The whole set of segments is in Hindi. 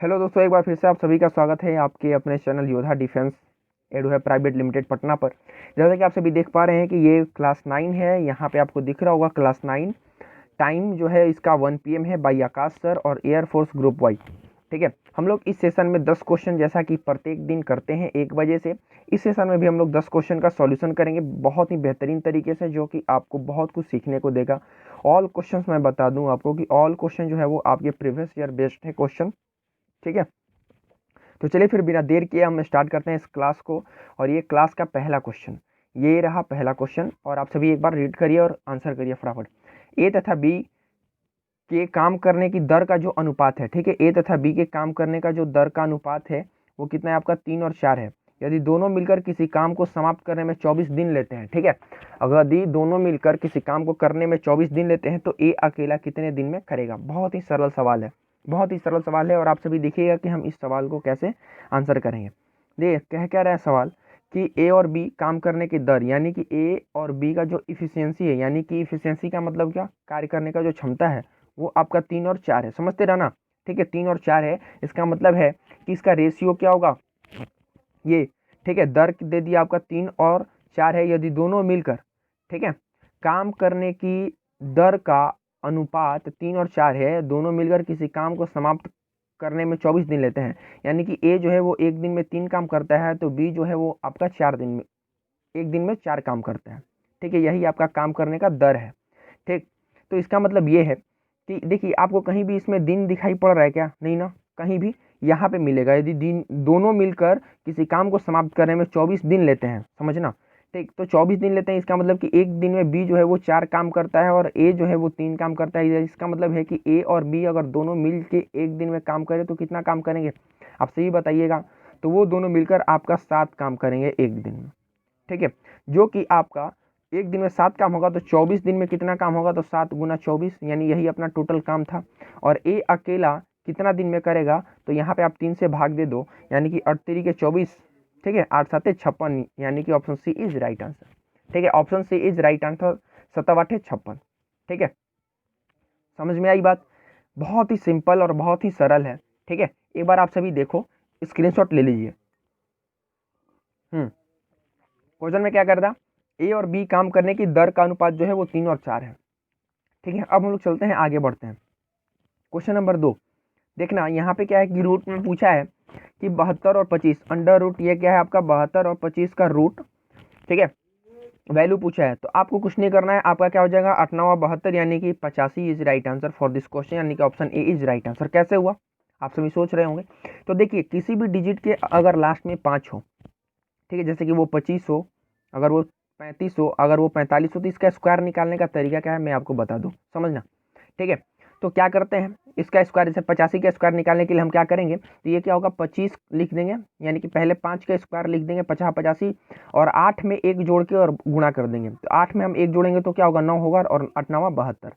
हेलो दोस्तों, एक बार फिर से आप सभी का स्वागत है आपके अपने चैनल योद्धा डिफेंस एडू है प्राइवेट लिमिटेड पटना पर। जैसा कि आप सभी देख पा रहे हैं कि ये क्लास 9 है। यहाँ पे आपको दिख रहा होगा क्लास 9। टाइम जो है इसका 1 PM है बाई आकाश सर और एयरफोर्स ग्रुप वाई। ठीक है, हम लोग इस सेशन में 10 क्वेश्चन जैसा कि प्रत्येक दिन करते हैं 1 बजे से। इस सेशन में भी हम लोग 10 क्वेश्चन का सॉल्यूशन करेंगे बहुत ही बेहतरीन तरीके से, जो कि आपको बहुत कुछ सीखने को देगा। ऑल क्वेश्चंस मैं बता दूं आपको कि ऑल क्वेश्चन जो है वो आपके प्रीवियस ईयर बेस्ड है क्वेश्चन। ठीक है, तो चलिए फिर बिना देर किए हम स्टार्ट करते हैं इस क्लास को। और ये क्लास का पहला क्वेश्चन, ये रहा पहला क्वेश्चन। और आप सभी एक बार रीड करिए और आंसर करिए फटाफट। ए तथा बी के काम करने की दर का जो अनुपात है, ठीक है, ए तथा बी के काम करने का जो दर का अनुपात है वो कितना है आपका 3 और 4 है। यदि दोनों मिलकर किसी काम को समाप्त करने में 24 दिन लेते हैं, ठीक है, अगर यदि दोनों मिलकर किसी काम को करने में 24 दिन लेते हैं तो ए अकेला कितने दिन में करेगा। बहुत ही सरल सवाल है, बहुत ही सरल सवाल है। और आप सभी देखिएगा कि हम इस सवाल को कैसे आंसर करेंगे। देख क्या रहा है सवाल कि ए और बी काम करने की दर, यानी कि ए और बी का जो इफिशियंसी है, यानी कि इफिशियंसी का मतलब क्या, कार्य करने का जो क्षमता है वो आपका 3 और 4 है। समझते रहना, ठीक है, 3 और 4 है। इसका मतलब है कि इसका रेशियो क्या होगा ये, ठीक है, दर दे दिया आपका 3 और 4 है। यदि दोनों मिलकर, ठीक है, काम करने की दर का अनुपात 3 और 4 है, दोनों मिलकर किसी काम को समाप्त करने में 24 दिन लेते हैं, यानी कि ए जो है वो एक दिन में 3 काम करता है, तो बी जो है वो आपका 4 दिन में, एक दिन में 4 काम करता है। ठीक है, यही आपका काम करने का दर है। ठीक, तो इसका मतलब ये है कि देखिए आपको कहीं भी इसमें दिन दिखाई पड़ रहा है क्या, नहीं ना, कहीं भी। यहाँ पे मिलेगा यदि दिन दोनों मिलकर किसी काम को समाप्त करने में 24 दिन लेते हैं, समझना। ठीक, तो 24 दिन लेते हैं, इसका मतलब कि एक दिन में बी जो है वो 4 काम करता है और ए जो है वो 3 काम करता है। इसका मतलब है कि ए और बी अगर दोनों मिल के एक दिन में काम करें तो कितना काम करेंगे, आप सही बताइएगा। तो वो दोनों मिलकर आपका 7 काम करेंगे एक दिन में। ठीक है, जो कि आपका एक दिन में 7 काम होगा तो 24 दिन में कितना काम होगा, तो 7 गुना 24, यानी यही अपना टोटल काम था। और ए अकेला कितना दिन में करेगा, तो यहाँ पे आप 3 से भाग दे दो, यानी कि 8 3 के 24, ठीक है, 8 7 56, यानी कि option C is right answer. ठीक है, option C is right answer, 7 8 56। ठीक है, समझ में आई बात। बहुत ही सिंपल और बहुत ही सरल है। ठीक है, एक बार आप सभी देखो, स्क्रीनशॉट ले लीजिए। क्वेश्चन में क्या कर रहा, ए और बी काम करने की दर का अनुपात जो है वो 3 और 4 है। ठीक है, अब हम लोग चलते हैं आगे बढ़ते हैं। क्वेश्चन नंबर 2 देखना, यहाँ पे क्या है कि रूट में पूछा है कि 72 और 25 अंडर रूट, ये क्या है आपका 72 और 25 का रूट। ठीक है, वैल्यू पूछा है, तो आपको कुछ नहीं करना है, आपका क्या हो जाएगा 8 9 72, यानी कि 85 is right answer for this question, यानी कि option A is right answer. कैसे हुआ आप सभी सोच रहे होंगे। तो देखिए किसी भी डिजिट के अगर लास्ट में 5 हो, ठीक है, जैसे कि वो 25 हो, अगर वो 35 हो, अगर वो 45 हो, तो इसका स्क्वायर निकालने का तरीका क्या है मैं आपको बता दूं, समझना। ठीक है, तो क्या करते हैं, इसका स्क्वायर, जैसे 85 का स्क्वायर निकालने के लिए हम क्या करेंगे, तो ये क्या होगा 25 लिख देंगे, यानी कि पहले 5 का स्क्वायर लिख देंगे 50 85, और 8 में 1 जोड़ के और गुणा कर देंगे। तो 8 में हम 1 जोड़ेंगे तो क्या होगा 9 होगा, और 8 9 72,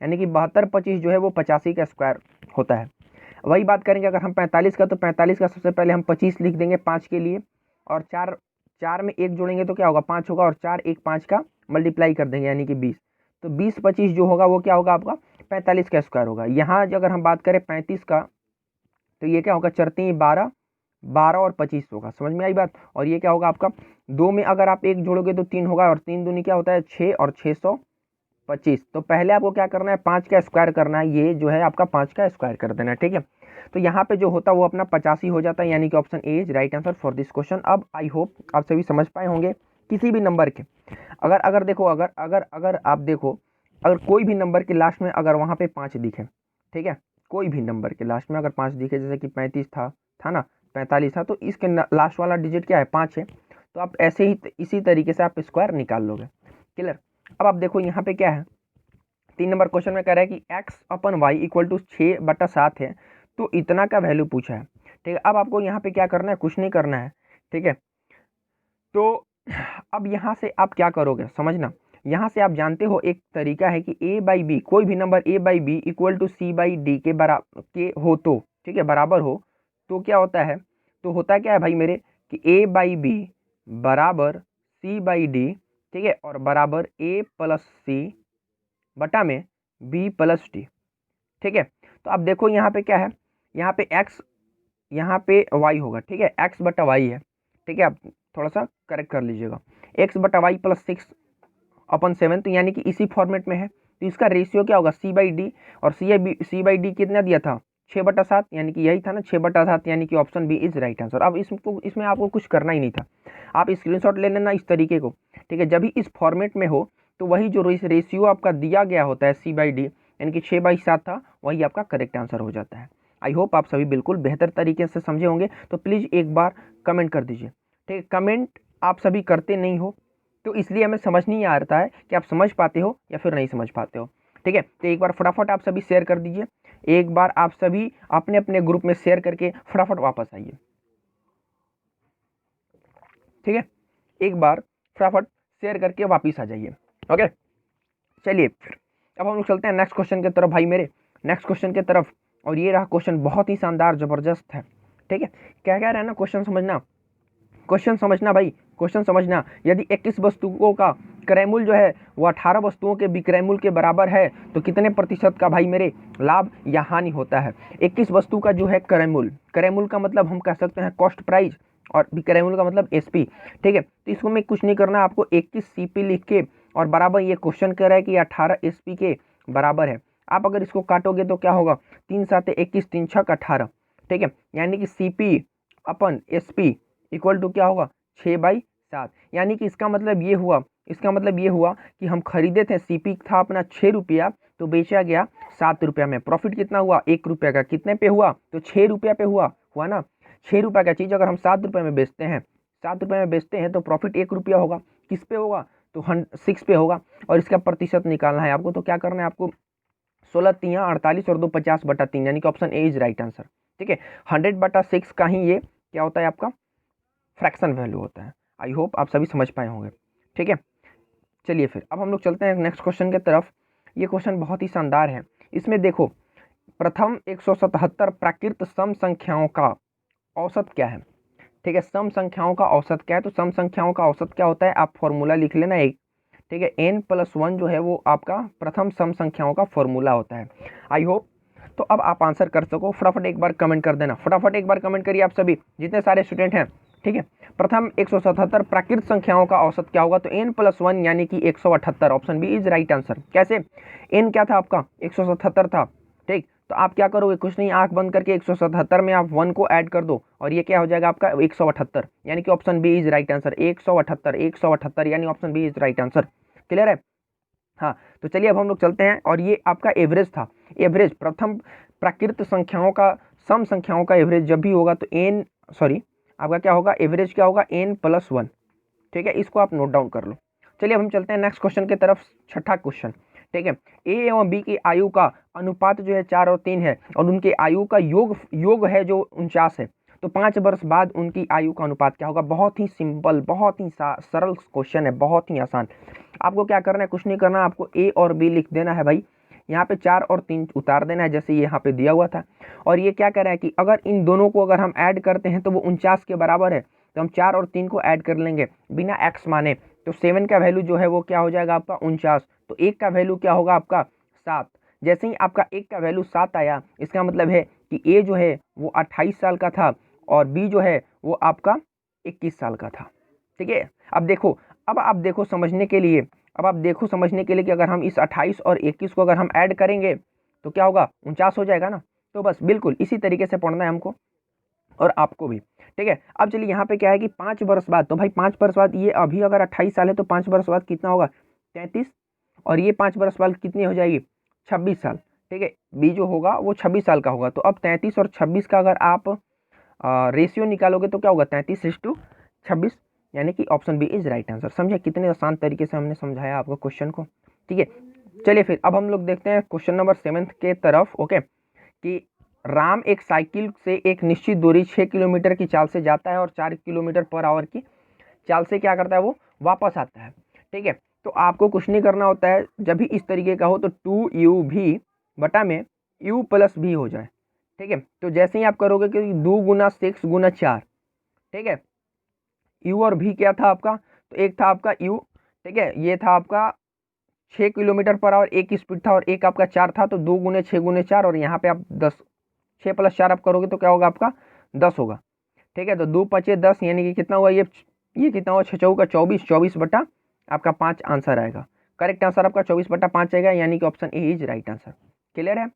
यानी कि 72 25 जो है वो 85 का स्क्वायर होता है। वही बात करेंगे अगर हम 45 का, तो 45 का सबसे पहले हम 25 लिख देंगे 5 के लिए, और 4 में 1 जोड़ेंगे तो क्या होगा 5 होगा, और 4 1 5 का मल्टीप्लाई कर देंगे, यानी कि 20। तो 20 25 जो होगा वो क्या होगा आपका 45 का स्क्वायर होगा। यहाँ अगर हम बात करें 35 का, तो ये क्या होगा 4 3 12, 12 और 25 होगा। समझ में आई बात। और ये क्या होगा आपका 2 में अगर आप 1 जोड़ोगे तो 3 होगा, और 3 दूनी क्या होता है 6, और 625। तो पहले आपको क्या करना है 5 का स्क्वायर करना है, ये जो है आपका 5 का स्क्वायर कर देना है। ठीक है, तो यहाँ पे जो होता है वो अपना 85 हो जाता है, यानी कि option A is right answer for this question. अब आई होप आप सभी समझ पाए होंगे। किसी भी नंबर के अगर अगर देखो अगर अगर अगर आप देखो, अगर कोई भी नंबर के लास्ट में अगर वहाँ पे 5 दिखे, ठीक है, कोई भी नंबर के लास्ट में अगर 5 दिखे, जैसे कि 35 था ना, 45 था, तो इसके लास्ट वाला डिजिट क्या है 5 है, तो आप ऐसे ही इसी तरीके से आप स्क्वायर निकाल लोगे। क्लियर। अब आप देखो यहाँ पे क्या है, 3 नंबर क्वेश्चन में कह रहा है कि x upon Y equal to 6/7 है, तो इतना का वैल्यू पूछा है। ठीक है, अब आपको यहाँ पे क्या करना है, कुछ नहीं करना है। ठीक है, तो अब यहाँ से आप क्या करोगे समझना, यहाँ से आप जानते हो एक तरीका है कि a बाई बी, कोई भी नंबर a by B equal to C by D के बराबर के हो, तो ठीक है बराबर हो, तो क्या होता है, तो होता क्या है भाई मेरे कि a बाई बी बराबर c बाई डी, ठीक है, और बराबर a प्लस सी बटा में b प्लस डी। ठीक है, तो आप देखो यहाँ पे क्या है, यहाँ पे x यहाँ पे y होगा, ठीक है, x बटा वाई है, ठीक है, आप थोड़ा सा करेक्ट कर लीजिएगा, x बटा वाई प्लस 6/7, तो यानी कि इसी फॉर्मेट में है, तो इसका रेशियो क्या होगा c/d, और c/d कितना दिया था 6/7, यानी कि यही था ना 6/7, यानी कि option B is right answer. अब इसमें आपको कुछ करना ही नहीं था, आप स्क्रीनशॉट ले लेना इस तरीके को, ठीक है, जब भी इस फॉर्मेट में हो तो वही जो रेशियो आपका दिया गया होता है c/d, यानी कि 6/7 था, वही आपका करेक्ट आंसर हो जाता है। आई होप आप सभी बिल्कुल बेहतर तरीके से समझे होंगे, तो प्लीज़ एक बार कमेंट कर दीजिए, ठीक है, कमेंट आप सभी करते नहीं हो, तो इसलिए हमें समझ नहीं आता है कि आप समझ पाते हो या फिर नहीं समझ पाते हो, ठीक है। तो एक बार फटाफट आप सभी शेयर कर दीजिए, एक बार आप सभी अपने अपने ग्रुप में शेयर करके फटाफट वापस आइए, ठीक है, एक बार फटाफट शेयर करके वापस आ जाइए। ओके, चलिए फिर अब हम लोग चलते हैं नेक्स्ट क्वेश्चन की तरफ भाई मेरे, नेक्स्ट क्वेश्चन की तरफ, और ये रहा क्वेश्चन, बहुत ही शानदार जबरदस्त है, ठीक है। क्या कह रहा है ना, क्वेश्चन समझना, क्वेश्चन समझना भाई, क्वेश्चन समझना, यदि 21 वस्तुओं का क्रय मूल्य जो है वो 18 वस्तुओं के विक्रय मूल्य के बराबर है तो कितने प्रतिशत का भाई मेरे लाभ या हानि होता है। 21 वस्तु का जो है क्रय मूल्य का मतलब हम कह सकते हैं कॉस्ट प्राइस, और विक्रय मूल्य का मतलब एसपी, ठीक है। तो इसको में कुछ नहीं करना, आपको 21 सीपी लिख के और बराबर, ये क्वेश्चन कह रहा है कि 18 एसपी के बराबर है। आप अगर इसको काटोगे तो क्या होगा, 3 7 21, 3 6 18, ठीक है, यानी कि CP upon SP equal to क्या होगा 6/7, यानी कि इसका मतलब ये हुआ, कि हम खरीदे थे, सीपी था अपना 6 रुपया, तो बेचा गया 7 रुपया में, प्रॉफिट कितना हुआ 1 रुपया का, कितने पे हुआ, तो 6 रुपया पे हुआ ना, 6 रुपया का चीज़ अगर हम 7 रुपये में बेचते हैं, तो प्रॉफिट 1 रुपया होगा, किस पे होगा, तो 6 पे होगा, और इसका प्रतिशत निकालना है आपको, तो क्या करना है आपको, 16 3 48 और 2 50/3, यानी कि option A is right answer, ठीक है। 100/6 का ही ये क्या होता है आपका फ्रैक्शन वैल्यू होता है। आई होप आप सभी समझ पाए होंगे, ठीक है। चलिए फिर अब हम लोग चलते हैं नेक्स्ट क्वेश्चन की तरफ। ये क्वेश्चन बहुत ही शानदार है, इसमें देखो, प्रथम 177 प्राकृत सम संख्याओं का औसत क्या है, ठीक है, सम संख्याओं का औसत क्या है, तो सम संख्याओं का औसत क्या होता है, आप फॉर्मूला लिख लेना एक, ठीक है, n+1 जो है वो आपका प्रथम सम संख्याओं का फॉर्मूला होता है। आई होप तो अब आप आंसर कर सको, फटाफट एक बार कमेंट कर देना, फटाफट एक बार कमेंट करिए आप सभी जितने सारे स्टूडेंट हैं, ठीक है। प्रथम 177 प्राकृत संख्याओं का औसत क्या होगा, तो n+1 यानी कि 178, option B is right answer. कैसे, n क्या था आपका 177 था, ठीक, तो आप क्या करोगे, कुछ नहीं, आंख बंद करके 177 में आप 1 को ऐड कर दो और ये क्या हो जाएगा आपका 178, यानी कि option B is right answer. 178 यानी option B is right answer. Clear है, हाँ, तो चलिए अब हम लोग चलते हैं, और ये आपका एवरेज था, एवरेज प्रथम प्राकृत संख्याओं का सम संख्याओं का एवरेज जब भी होगा तो आपका क्या होगा, एवरेज क्या होगा n+1, ठीक है, इसको आप नोट डाउन कर लो। चलिए अब हम चलते हैं नेक्स्ट क्वेश्चन की तरफ, छठा क्वेश्चन, ठीक है। ए एवं बी की आयु का अनुपात जो है 4 और 3 है, और उनके आयु का योग है जो 49 है, तो 5 वर्ष बाद उनकी आयु का अनुपात क्या होगा। बहुत ही सिंपल, बहुत ही सरल क्वेश्चन है, बहुत ही आसान। आपको क्या करना है, कुछ नहीं करना, आपको ए और बी लिख देना है भाई, यहाँ पे 4 और 3 उतार देना है जैसे यहाँ पे दिया हुआ था, और ये क्या कह रहा है कि अगर इन दोनों को अगर हम ऐड करते हैं तो वो 49 के बराबर है, तो हम 4 और 3 को ऐड कर लेंगे बिना एक्स माने, तो 7 का वैल्यू जो है वो क्या हो जाएगा आपका 49, तो 1 का वैल्यू क्या होगा आपका 7। जैसे ही आपका 1 का वैल्यू 7 आया, इसका मतलब है कि ए जो है वो 28 साल का था और बी जो है वो आपका 21 साल का था, ठीक है। अब आप देखो समझने के लिए, कि अगर हम इस 28 और 21 को अगर हम ऐड करेंगे तो क्या होगा 49 हो जाएगा ना। तो बस बिल्कुल इसी तरीके से पढ़ना है हमको और आपको भी, ठीक है। अब चलिए यहाँ पे क्या है कि 5 वर्ष बाद, तो भाई 5 वर्ष बाद, ये अभी अगर 28 साल है तो 5 वर्ष बाद कितना होगा 33, और ये 5 वर्ष बाद कितनी हो जाएगी 26 साल, ठीक है, बी जो होगा वो 26 साल का होगा। तो अब 33 और 26 का अगर आप रेशियो निकालोगे तो क्या होगा 33:26, यानी कि option B is right answer. समझे कितने आसान तरीके से हमने समझाया आपको क्वेश्चन को, ठीक है। चलिए फिर अब हम लोग देखते हैं क्वेश्चन नंबर 7 के तरफ, ओके, कि राम एक साइकिल से एक निश्चित दूरी 6 किलोमीटर की चाल से जाता है और 4 किलोमीटर पर आवर की चाल से क्या करता है वो वापस आता है, ठीक है। तो आपको कुछ नहीं करना होता है, जब भी इस तरीके का हो तो 2u बटा में u+v हो जाए, ठीक है। तो जैसे ही आप करोगे कि 2 × 6 × 4, ठीक है, u और v क्या था आपका, तो एक था आपका u, ठीक है, ये था आपका 6 किलोमीटर पर आवर, एक स्पीड था, और एक आपका 4 था, तो 2 × 6 × 4, और यहाँ पे आप 10, 6 + 4 आप करोगे तो क्या होगा आपका 10 होगा। ठीक है, तो 2 5 10 यानी कि कितना हुआ, ये कितना हुआ, 6 चौका 24, 24 बटा आपका 5 आंसर आएगा। करेक्ट आंसर आपका 24 बटा 5 आएगा, यानी कि option A is right answer. Clear है,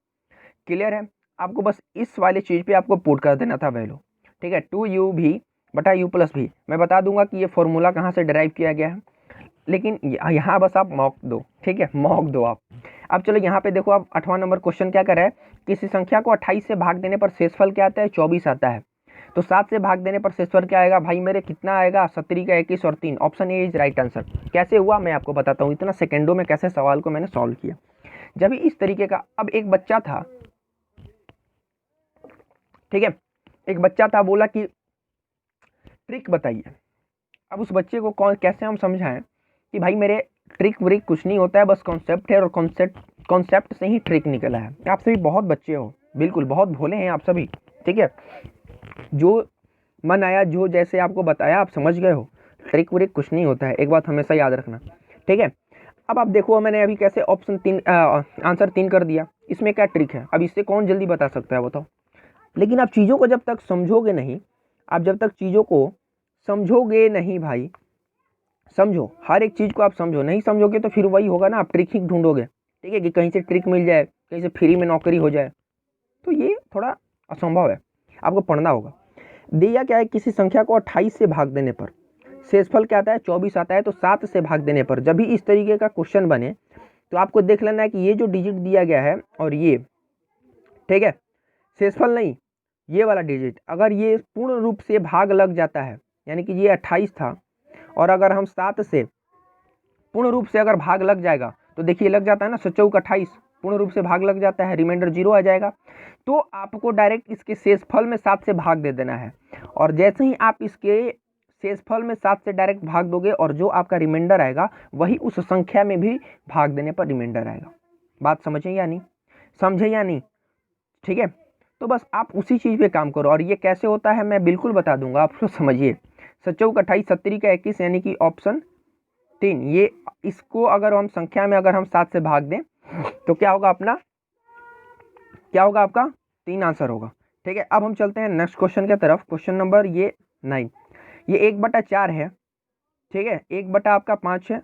क्लियर है। आपको बस इस वाली चीज़ पे आपको पुट कर देना था वैल्यू। ठीक है, 2u भी बटा u प्लस भी। मैं बता दूंगा कि ये फॉर्मूला कहाँ से डिराइव किया गया है, लेकिन यहाँ बस आप मॉक दो। ठीक है, मॉक दो आप। अब चलो यहाँ पे देखो, आप 8वां नंबर क्वेश्चन क्या कर रहा है, किसी संख्या को 28 से भाग देने पर शेषफल क्या आता है, 24 आता है। तो 7 से भाग देने पर शेषफल क्या आएगा भाई मेरे, कितना आएगा, 17 का 21 और 3। Option A is right answer. कैसे हुआ मैं आपको बताता हूँ, इतना सेकेंडों में कैसे सवाल को मैंने सॉल्व किया। जब इस तरीके का, अब एक बच्चा था, ठीक है, एक बच्चा था, बोला कि ट्रिक बताइए। अब उस बच्चे को कैसे हम समझाएं कि भाई मेरे ट्रिक व्रिक कुछ नहीं होता है, बस कॉन्सेप्ट है, और कॉन्सेप्ट से ही ट्रिक निकला है। आप सभी बहुत बच्चे हो, बिल्कुल बहुत भोले हैं आप सभी। ठीक है, जो मन आया, जो जैसे आपको बताया आप समझ गए हो। ट्रिक व्रिक कुछ नहीं होता है, एक बात हमेशा याद रखना। ठीक है, अब आप देखो मैंने अभी कैसे ऑप्शन 3 आंसर 3 कर दिया। इसमें क्या ट्रिक है, अब इससे कौन जल्दी बता सकता है बताओ। लेकिन आप चीज़ों को जब तक समझोगे नहीं, आप जब तक चीज़ों को समझोगे नहीं भाई, समझो हर एक चीज़ को आप समझो, नहीं समझोगे तो फिर वही होगा ना, आप ट्रिक ही ढूंढोगे। ठीक है, कि कहीं से ट्रिक मिल जाए, कहीं से फ्री में नौकरी हो जाए, तो ये थोड़ा असंभव है, आपको पढ़ना होगा। दिया क्या है, किसी संख्या को 28 से भाग देने पर शेषफल क्या आता है, 24 आता है। तो 7 से भाग देने पर जब भी इस तरीके का क्वेश्चन बने तो आपको देख लेना है कि ये जो डिजिट दिया गया है और ये, ठीक है, शेषफल नहीं, ये वाला डिजिट अगर ये पूर्ण रूप से भाग लग जाता है, यानी कि ये 28 था और अगर हम 7 से पूर्ण रूप से अगर भाग लग जाएगा, तो देखिए लग जाता है ना, 7 चौक 28, पूर्ण रूप से भाग लग जाता है, रिमाइंडर 0 आ जाएगा। तो आपको डायरेक्ट इसके शेषफल में 7 से भाग दे देना है, और जैसे ही आप इसके शेषफल में 7 से डायरेक्ट भाग दोगे और जो आपका रिमाइंडर आएगा वही उस संख्या में भी भाग देने पर रिमाइंडर आएगा। बात समझे या नहीं, समझे या नहीं। ठीक है, तो बस आप उसी चीज़ पे काम करो, और ये कैसे होता है मैं बिल्कुल बता दूंगा, आप लोग समझिए। 7 चौक 28, 70 का 21, यानी कि ऑप्शन 3। ये इसको अगर हम संख्या में अगर हम 7 से भाग दें तो क्या होगा अपना, क्या होगा आपका 3 आंसर होगा। ठीक है, अब हम चलते हैं नेक्स्ट क्वेश्चन की तरफ। क्वेश्चन नंबर ये 9, ये 1/4 है। ठीक है, 1 बटा आपका 5 है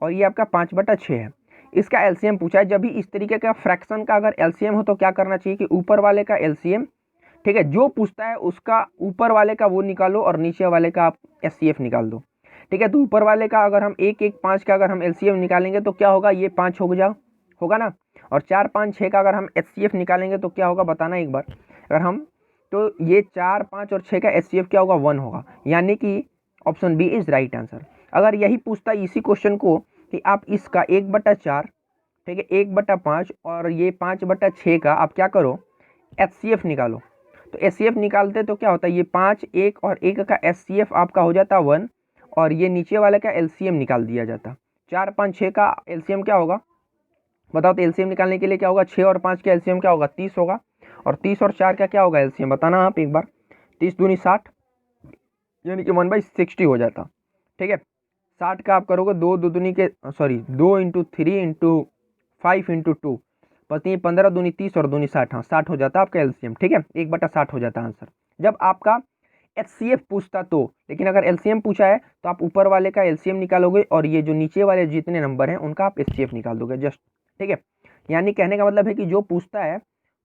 और ये आपका 5/6 है। इसका एलसीएम पूछा है। जब भी इस तरीके का फ्रैक्शन का अगर एलसीएम हो तो क्या करना चाहिए कि ऊपर वाले का एलसीएम, ठीक है, जो पूछता है उसका ऊपर वाले का वो निकालो और नीचे वाले का आप एचसीएफ निकाल दो। ठीक है, तो ऊपर वाले का अगर हम 1 1 5 का अगर हम एलसीएम निकालेंगे तो क्या होगा, ये 5 होगा ना, और 4 5 6 का अगर हम एचसीएफ निकालेंगे तो क्या होगा बताना एक बार। अगर हम, तो ये 4 5 और 6 का एचसीएफ क्या होगा, 1 होगा, यानी कि option B is right answer. अगर यही पूछता है इसी क्वेश्चन को कि आप इसका 1/4, ठीक है, 1/5 और ये 5/6 का आप क्या करो, एचसीएफ निकालो। तो एचसीएफ निकालते तो क्या होता है, ये 5 1 और 1 का एचसीएफ आपका हो जाता 1, और ये नीचे वाले का एलसीएम निकाल दिया जाता। 4 5 6 का एलसीएम क्या होगा बताओ, तो एलसीएम निकालने के लिए क्या होगा, 6 और 5 का एलसीएम क्या होगा, 30 होगा, और 30 और 4 का क्या होगा एलसीएम बताना आप एक बार। 30 दूनी 60, यानी कि 1/60 हो जाता। ठीक है, 60 का आप करोगे 2 दूनी के, सॉरी 2 × 3 × 5 × 2, पति 15 दूनी 30 और दूनी 60, हाँ 60 हो जाता आपका एलसीएम। ठीक है, 1/60 हो जाता आंसर जब आपका एचसीएफ पूछता तो। लेकिन अगर एलसीएम पूछा है तो आप ऊपर वाले का एलसीएम निकालोगे और ये जो नीचे वाले जितने नंबर हैं उनका आप एचसीएफ निकाल दोगे जस्ट। ठीक है, यानी कहने का मतलब है कि जो पूछता है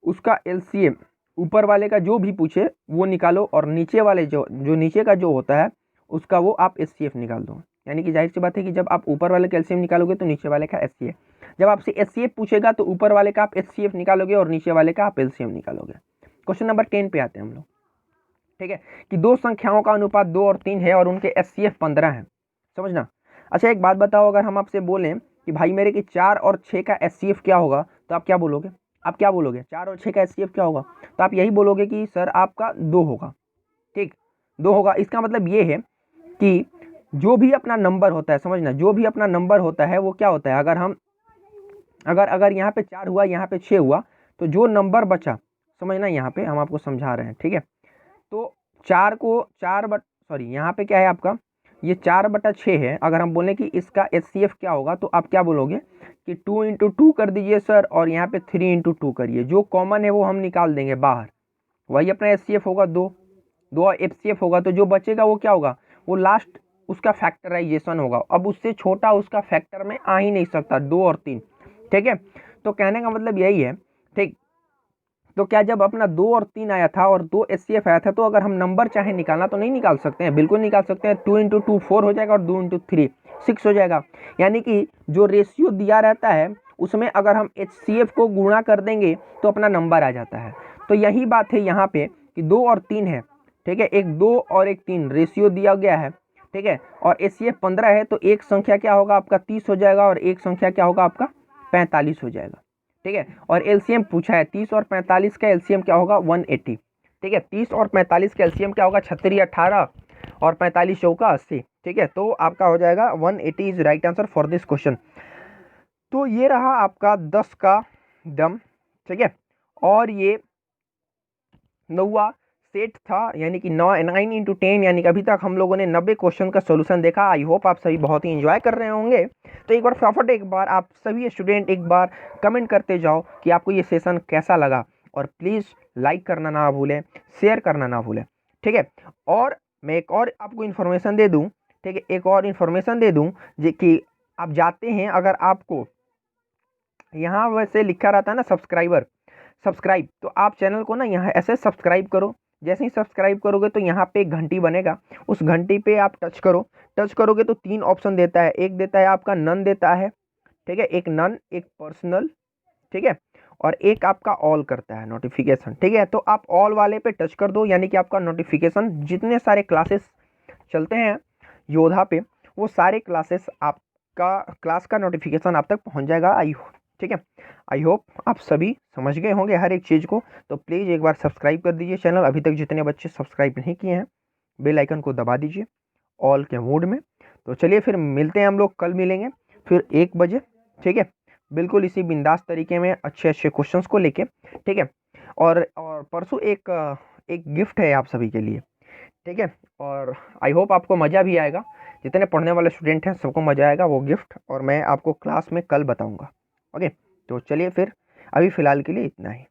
उसका एलसीएम ऊपर वाले का जो भी पूछे वो निकालो, और नीचे वाले जो नीचे का जो होता है उसका वो आप एचसीएफ निकाल दो। यानी कि जाहिर सी बात है कि जब आप ऊपर वाले का एलसीएम निकालोगे तो नीचे वाले का एचसीएफ, जब आपसे एचसीएफ पूछेगा तो ऊपर वाले का आप एचसीएफ निकालोगे और नीचे वाले का आप एलसीएम निकालोगे। क्वेश्चन नंबर 10 पे आते हैं हम लोग। ठीक है, कि दो संख्याओं का अनुपात 2 और 3 है और उनके एचसीएफ 15 है, समझना। अच्छा एक बात बताओ, अगर हम आपसे बोलें कि भाई मेरे की 4 और 6 का एचसीएफ क्या होगा, तो आप क्या बोलोगे, आप क्या बोलोगे, 4 और 6 का एचसीएफ क्या होगा, तो आप यही बोलोगे कि सर आपका 2 होगा। ठीक, 2 होगा। इसका मतलब ये है कि जो भी अपना नंबर होता है, समझना, जो भी अपना नंबर होता है वो क्या होता है, अगर हम अगर यहाँ पे 4 हुआ, यहाँ पे 6 हुआ, तो जो नंबर बचा, समझना, यहाँ पे हम आपको समझा रहे हैं। ठीक है, तो 4 को 4 बट सॉरी यहाँ पे क्या है आपका, ये 4/6 है। अगर हम बोलें कि इसका एचसीएफ क्या होगा तो आप क्या बोलोगे कि 2 × 2 कर दीजिए सर, और यहाँ पे 3 × 2 करिए, जो कॉमन है वो हम निकाल देंगे बाहर, वही अपना एचसीएफ होगा 2। 2 और FCF होगा तो जो बचेगा वो क्या होगा, वो लास्ट उसका फैक्टराइजेशन होगा। अब उससे छोटा उसका फैक्टर में आ ही नहीं सकता, 2 और 3, ठीक है। तो कहने का मतलब यही है, ठीक। तो क्या जब अपना 2 और 3 आया था और 2 HCF आया था, तो अगर हम नंबर चाहे निकालना तो नहीं निकाल सकते हैं, बिल्कुल निकाल सकते हैं। 2 × 2 4 हो जाएगा और 2 × 3 6 हो जाएगा। यानी कि जो रेशियो दिया रहता है उसमें अगर हम HCF को गुणा कर देंगे तो अपना नंबर आ जाता है। तो यही बात है यहाँ पे कि 2 और 3 है, ठीक है, एक 2 और एक 3 रेशियो दिया गया है, ठीक है, और HCF 15 है, तो एक संख्या क्या होगा आपका 30 हो जाएगा और एक संख्या क्या होगा आपका 45 हो जाएगा, ठीक है। और एलसीएम पूछा है, 30 और 45 का एलसीएम क्या होगा 180, ठीक है। 30 और 45 का एलसीएम क्या होगा 36 18 और 45 चौका 80, ठीक है। तो आपका हो जाएगा 180 is right answer for this question. तो ये रहा आपका 10 का दम, ठीक है। और ये 9वां सेट था, यानी कि 9 × 10, यानी कि अभी तक हम लोगों ने 90 क्वेश्चन का सोल्यूशन देखा। आई होप आप सभी बहुत ही एंजॉय कर रहे होंगे। तो एक बार फटाफट एक बार आप सभी स्टूडेंट एक बार कमेंट करते जाओ कि आपको ये सेशन कैसा लगा, और प्लीज़ लाइक करना ना भूलें, शेयर करना ना भूलें, ठीक है। और मैं एक और आपको इन्फॉर्मेशन दे दूँ, ठीक है, एक और इन्फॉर्मेशन दे दूँ कि आप जाते हैं, अगर आपको यहाँ वैसे लिखा रहता है ना सब्सक्राइब, तो आप चैनल को ना यहाँ ऐसे सब्सक्राइब करो। जैसे ही सब्सक्राइब करोगे तो यहाँ पे एक घंटी बनेगा, उस घंटी पे आप टच करोगे तो 3 ऑप्शन देता है। एक देता है आपका नन देता है, ठीक है, एक नन, एक पर्सनल, ठीक है, और एक आपका ऑल करता है नोटिफिकेशन, ठीक है। तो आप ऑल वाले पे टच कर दो, यानी कि आपका नोटिफिकेशन जितने सारे क्लासेस चलते हैं योधा पे, वो सारे क्लासेस आपका क्लास का नोटिफिकेशन आप तक पहुँच जाएगा। ठीक है, आई होप आप सभी समझ गए होंगे हर एक चीज़ को। तो प्लीज़ एक बार सब्सक्राइब कर दीजिए चैनल, अभी तक जितने बच्चे सब्सक्राइब नहीं किए हैं बेल आइकन को दबा दीजिए ऑल के मोड में। तो चलिए फिर मिलते हैं, हम लोग कल मिलेंगे फिर 1 बजे, ठीक है, बिल्कुल इसी बिंदास तरीके में अच्छे अच्छे क्वेश्चंस को लेके, ठीक है। और परसों एक गिफ्ट है आप सभी के लिए, ठीक है, और आई होप आपको मज़ा भी आएगा। जितने पढ़ने वाले स्टूडेंट हैं सबको मज़ा आएगा वो गिफ्ट, और मैं आपको क्लास में कल बताऊँगा। ओके, तो चलिए फिर अभी फ़िलहाल के लिए इतना ही।